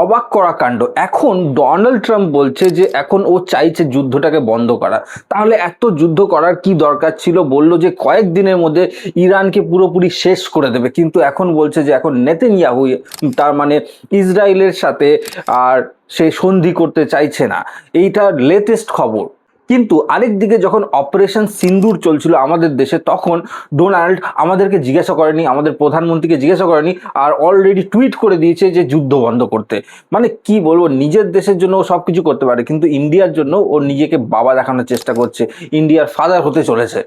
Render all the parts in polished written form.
অবাক করা কাণ্ড। এখন ডোনাল্ড ট্রাম্প বলছে যে এখন ও চাইছে যুদ্ধটাকে বন্ধ করা। তাহলে এত যুদ্ধ করার কি দরকার ছিল? বলল যে কয়েকদিনের মধ্যে ইরানকে পুরোপুরি শেষ করে দেবে, কিন্তু এখন বলছে যে এখন নেতানিয়াহু, তার মানে ইসরায়েলের সাথে আর সে সন্ধি করতে চাইছে না। এইটা লেটেস্ট খবর। কিন্তু আরেক দিকে যখন অপারেশন সিন্দুর চলছিল আমাদের দেশে, তখন ডোনাল্ড আমাদেরকে জিজ্ঞাসা করেনি, আমাদের প্রধানমন্ত্রীকে জিজ্ঞাসা করেনি, আর অলরেডি টুইট করে দিয়েছে যে যুদ্ধ বন্ধ করতে। মানে কি বলবো, নিজের দেশের জন্য ও সব কিছু করতে পারে, কিন্তু ইন্ডিয়ার জন্য ও নিজেকে বাবা দেখানোর চেষ্টা করছে, ইন্ডিয়ার ফাদার হতে চলেছে।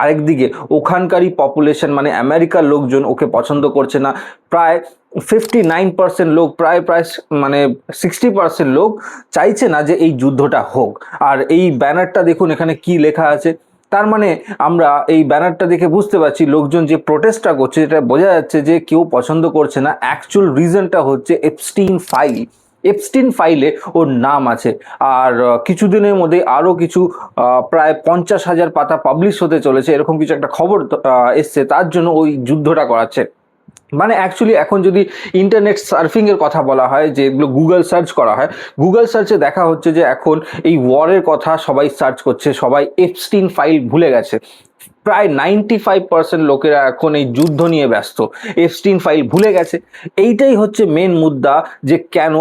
আরেকদিকে ওখানকারই পপুলেশন মানে আমেরিকার লোকজন ওকে পছন্দ করছে না। প্রায় 59% লোক, প্রায় প্রায় মানে 60% লোক চাইছে না যে এই যুদ্ধটা হোক। আর এই ব্যানারটা দেখুন, এখানে কি লেখা আছে। তার মানে আমরা এই ব্যানারটা দেখে বুঝতে পারছি লোকজন যে প্রোটেস্টটা করছে, এটা বোঝা যাচ্ছে যে কেউ পছন্দ করছে না। অ্যাকচুয়াল রিজনটা হচ্ছে এপস্টিন ফাইল। এপস্টিন ফাইলে ওর নাম আছে। আর কিছুদিনের মধ্যে আরও কিছু প্রায় 50,000 পাতা পাবলিশ হতে চলেছে, এরকম কিছু একটা খবর এসছে। তার জন্য ওই যুদ্ধটা করাচ্ছে। মানে অ্যাকচুয়ালি এখন যদি ইন্টারনেট সার্ফিংয়ের কথা বলা হয়, যেগুলো গুগল সার্চ করা হয়, গুগল সার্চে দেখা হচ্ছে যে এখন এই ওয়ারের কথা সবাই সার্চ করছে, সবাই এপস্টিন ফাইল ভুলে গেছে। প্রায় 95% লোকেরা এখন এই যুদ্ধ নিয়ে ব্যস্ত, এপস্টিন ফাইল ভুলে গেছে। এইটাই হচ্ছে মেন মুদ্রা যে কেন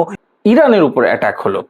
ইরানের উপর অ্যাটাক হলো।